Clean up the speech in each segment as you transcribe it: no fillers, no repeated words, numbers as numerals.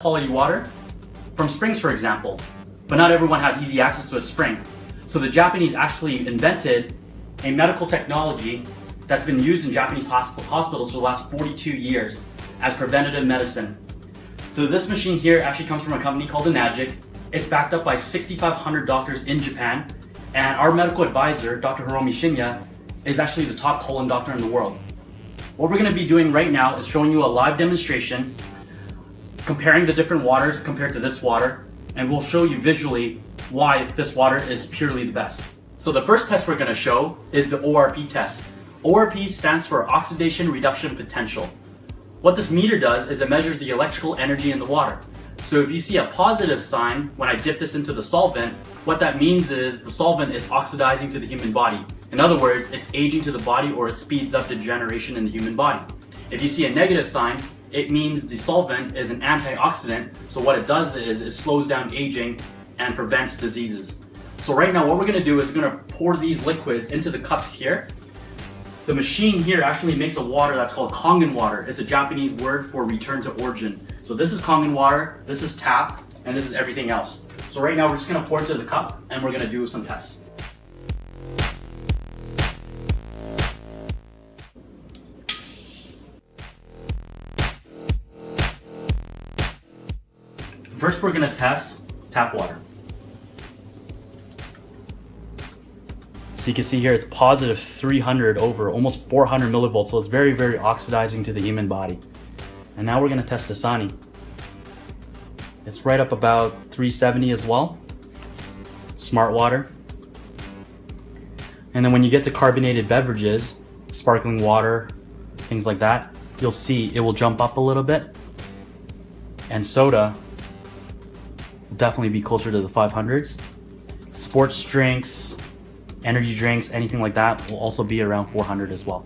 quality water from springs, for example, but not everyone has easy access to a spring. So the Japanese actually invented a medical technology that's been used in Japanese hospitals for the last 42 years as preventative medicine. So this machine here actually comes from a company called Enagic. It's backed up by 6,500 doctors in Japan, and our medical advisor, Dr. Hiromi Shinya, is actually the top colon doctor in the world. What we're going to be doing right now is showing you a live demonstration comparing the different waters compared to this water, and we'll show you visually why this water is purely the best. So the first test we're going to show is the ORP test. ORP stands for Oxidation Reduction Potential. What this meter does is it measures the electrical energy in the water. So if you see a positive sign when I dip this into the solvent, what that means is the solvent is oxidizing to the human body. In other words, it's aging to the body, or it speeds up degeneration in the human body. If you see a negative sign, it means the solvent is an antioxidant, so what it does is it slows down aging and prevents diseases. So right now what we're going to do is we're going to pour these liquids into the cups here. The machine here actually makes a water that's called Kangen water. It's a Japanese word for return to origin. So this is Kangen water, this is tap, and this is everything else. So right now we're just going to pour it into the cup and we're going to do some tests. First, we're going to test tap water. So you can see here it's positive 300 over almost 400 millivolts, so it's very, very oxidizing to the human body. And now we're going to test Dasani. It's right up about 370 as well. Smart water. And then when you get to carbonated beverages, sparkling water, things like that, you'll see it will jump up a little bit. And soda will definitely be closer to the 500s. Sports drinks, energy drinks, anything like that will also be around 400 as well.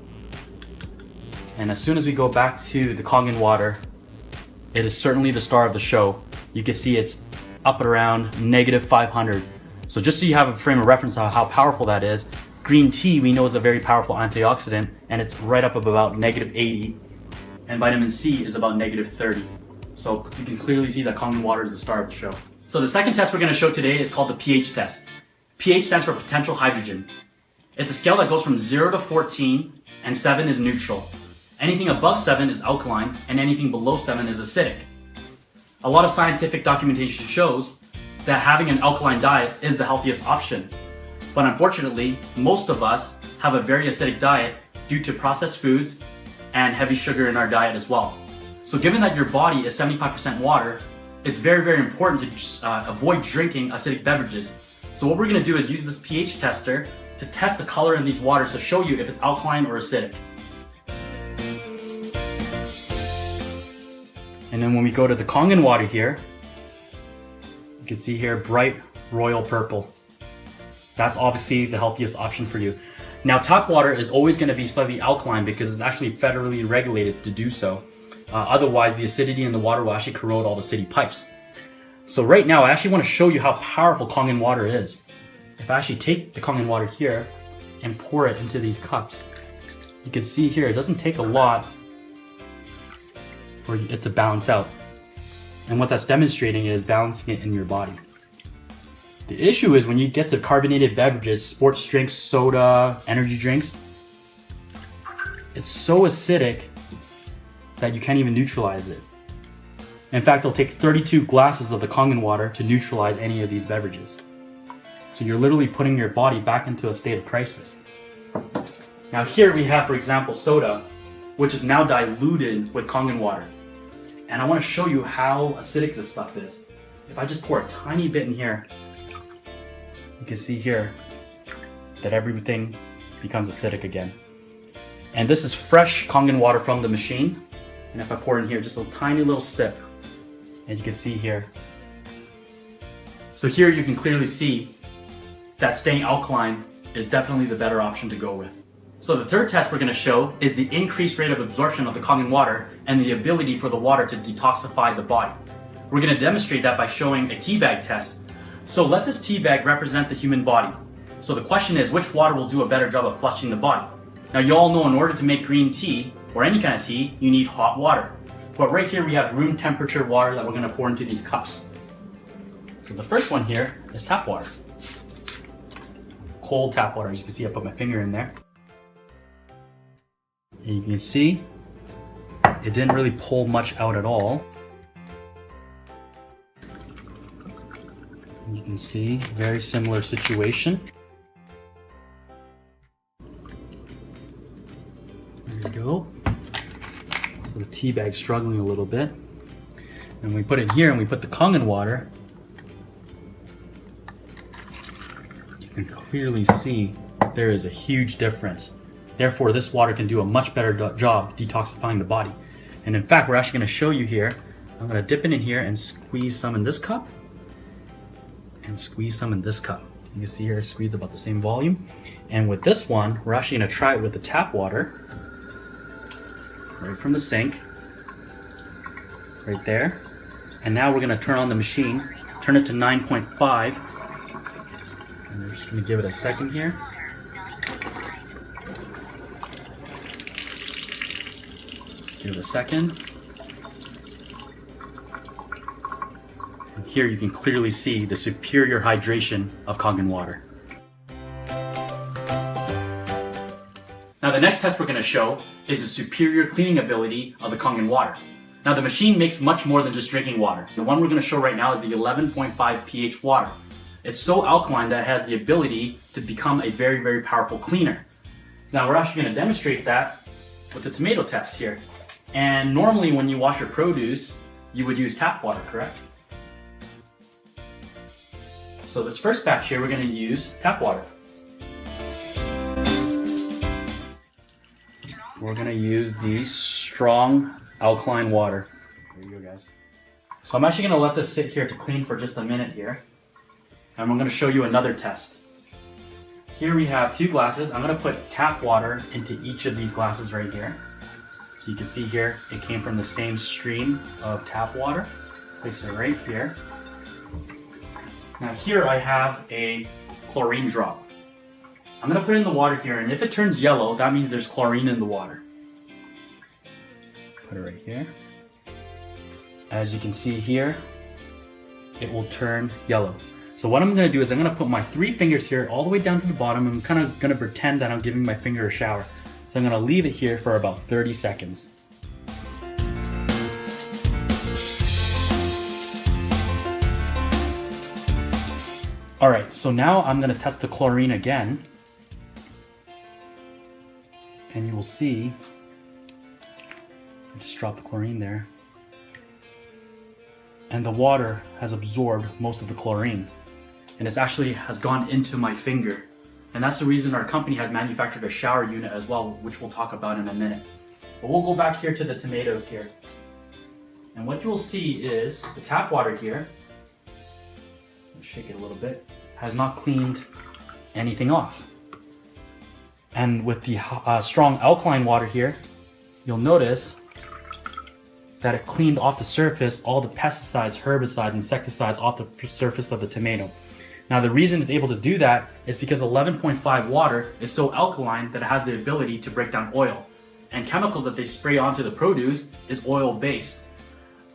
And as soon as we go back to the Kangen water, it is certainly the star of the show. You can see it's up at around negative 500. So just so you have a frame of reference of how powerful that is, green tea we know is a very powerful antioxidant, and it's right up of about negative 80. And vitamin C is about negative 30. So you can clearly see that Kangen water is the star of the show. So the second test we're going to show today is called the pH test. pH stands for potential hydrogen. It's a scale that goes from 0 to 14, and 7 is neutral. Anything above 7 is alkaline, and anything below 7 is acidic. A lot of scientific documentation shows that having an alkaline diet is the healthiest option. But unfortunately, most of us have a very acidic diet due to processed foods and heavy sugar in our diet as well. So given that your body is 75% water, it's very, very important to avoid drinking acidic beverages. So what we're going to do is use this pH tester to test the color in these waters to show you if it's alkaline or acidic. And then when we go to the Kangen water here, you can see here bright royal purple. That's obviously the healthiest option for you. Now tap water is always going to be slightly alkaline because it's actually federally regulated to do so. Otherwise the acidity in the water will actually corrode all the city pipes. So right now I actually want to show you how powerful Kangen water is. If I actually take the Kangen water here and pour it into these cups, you can see here it doesn't take a lot for it to balance out. And what that's demonstrating is balancing it in your body. The issue is when you get to carbonated beverages, sports drinks, soda, energy drinks, it's so acidic that you can't even neutralize it. In fact, it'll take 32 glasses of the Kangen water to neutralize any of these beverages. So you're literally putting your body back into a state of crisis. Now here we have, for example, soda, which is now diluted with Kangen water. And I want to show you how acidic this stuff is. If I just pour a tiny bit in here, you can see here that everything becomes acidic again. And this is fresh Kangen water from the machine. And if I pour in here just a tiny little sip, and you can see here. So here you can clearly see that staying alkaline is definitely the better option to go with. So the third test we're going to show is the increased rate of absorption of the Kangen water and the ability for the water to detoxify the body. We're going to demonstrate that by showing a tea bag test. So let this tea bag represent the human body. So the question is, which water will do a better job of flushing the body? Now you all know in order to make green tea, or any kind of tea, you need hot water. But right here we have room temperature water that we're going to pour into these cups. So the first one here is tap water. Cold tap water. As you can see, I put my finger in there. And you can see it didn't really pull much out at all. And you can see, very similar situation. There you go. So the tea bag's struggling a little bit. And we put it here and we put the Kangen water. You can clearly see there is a huge difference. Therefore, this water can do a much better job detoxifying the body. And in fact, we're actually going to show you here. I'm going to dip it in here and squeeze some in this cup. And squeeze some in this cup. You can see here I squeezed about the same volume. And with this one, we're actually going to try it with the tap water. Right from the sink. Right there. And now we're going to turn on the machine. Turn it to 9.5. And we're just going to give it a second here. Give it a second. And here you can clearly see the superior hydration of Kangen water. Now the next test we're going to show is the superior cleaning ability of the Kangen water. Now the machine makes much more than just drinking water. The one we're going to show right now is the 11.5 pH water. It's so alkaline that it has the ability to become a very, very powerful cleaner. So now we're actually going to demonstrate that with the tomato test here. And normally when you wash your produce, you would use tap water, correct? So this first batch here, we're going to use tap water. We're going to use the strong alkaline water. There you go, guys. So I'm actually going to let this sit here to clean for just a minute here. And I'm going to show you another test. Here we have 2 glasses. I'm going to put tap water into each of these glasses right here. So you can see here, it came from the same stream of tap water. Place it right here. Now here I have a chlorine drop. I'm going to put it in the water here, and if it turns yellow, that means there's chlorine in the water. Put it right here. As you can see here, it will turn yellow. So what I'm going to do is I'm going to put my 3 fingers here all the way down to the bottom. I'm kind of going to pretend that I'm giving my finger a shower. So I'm going to leave it here for about 30 seconds. Alright, so now I'm going to test the chlorine again. And you will see, I just dropped the chlorine there. And the water has absorbed most of the chlorine. And it actually has gone into my finger. And that's the reason our company has manufactured a shower unit as well, which we'll talk about in a minute. But we'll go back here to the tomatoes here. And what you'll see is the tap water here, let's shake it a little bit, has not cleaned anything off. And with the strong alkaline water here, you'll notice that it cleaned off the surface all the pesticides, herbicides, insecticides off the surface of the tomato. Now the reason it's able to do that is because 11.5 water is so alkaline that it has the ability to break down oil. And chemicals that they spray onto the produce is oil based.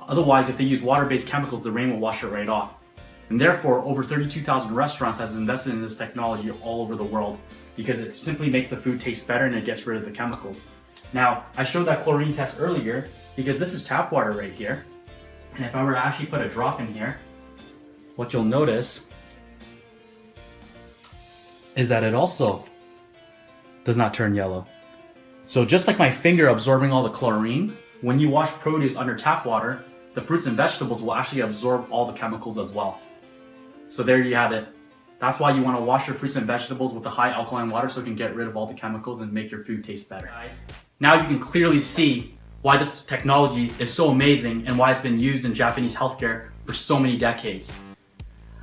Otherwise, if they use water-based chemicals, the rain will wash it right off. And therefore, over 32,000 restaurants has invested in this technology all over the world because it simply makes the food taste better and it gets rid of the chemicals. Now, I showed that chlorine test earlier because this is tap water right here. And if I were to actually put a drop in here, what you'll notice is that it also does not turn yellow. So just like my finger absorbing all the chlorine, when you wash produce under tap water, the fruits and vegetables will actually absorb all the chemicals as well. So there you have it. That's why you want to wash your fruits and vegetables with the high alkaline water so it can get rid of all the chemicals and make your food taste better. Now you can clearly see why this technology is so amazing and why it's been used in Japanese healthcare for so many decades.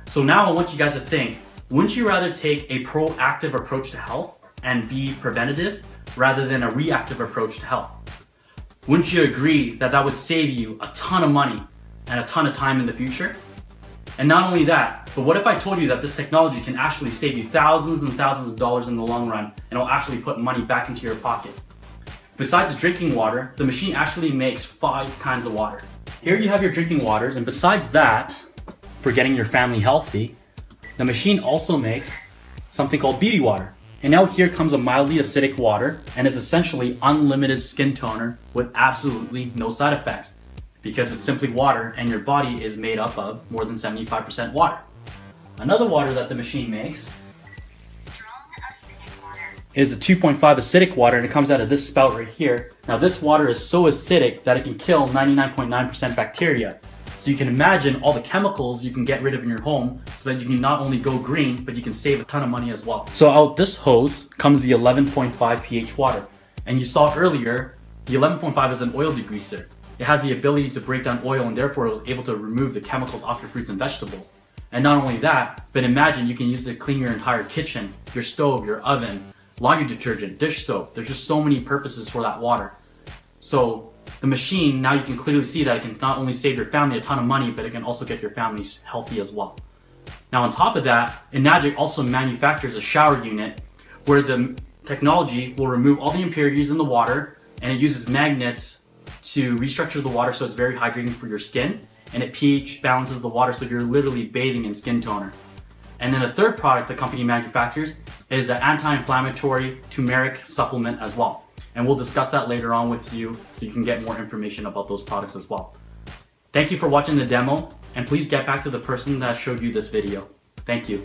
So now I want you guys to think, wouldn't you rather take a proactive approach to health and be preventative rather than a reactive approach to health? Wouldn't you agree that that would save you a ton of money and a ton of time in the future? And not only that, but what if I told you that this technology can actually save you thousands and thousands of dollars in the long run and it'll actually put money back into your pocket? Besides drinking water, the machine actually makes 5 kinds of water. Here you have your drinking waters, and besides that, for getting your family healthy, the machine also makes something called beauty water. And now here comes a mildly acidic water, and it's essentially unlimited skin toner with absolutely no side effects, because it's simply water and your body is made up of more than 75% water. Another water that the machine makes is a 2.5 acidic water, and it comes out of this spout right here. Now this water is so acidic that it can kill 99.9% bacteria. So you can imagine all the chemicals you can get rid of in your home so that you can not only go green, but you can save a ton of money as well. So out this hose comes the 11.5 pH water. And you saw earlier, the 11.5 is an oil degreaser. It has the ability to break down oil, and therefore it was able to remove the chemicals off your fruits and vegetables. And not only that, but imagine you can use it to clean your entire kitchen, your stove, your oven, laundry detergent, dish soap. There's just so many purposes for that water. So the machine, now you can clearly see that it can not only save your family a ton of money, but it can also get your family healthy as well. Now on top of that, Enagic also manufactures a shower unit where the technology will remove all the impurities in the water, and it uses magnets to restructure the water so it's very hydrating for your skin, and it pH balances the water so you're literally bathing in skin toner. And then a third product the company manufactures is an anti-inflammatory turmeric supplement as well. And we'll discuss that later on with you so you can get more information about those products as well. Thank you for watching the demo, and please get back to the person that showed you this video. Thank you.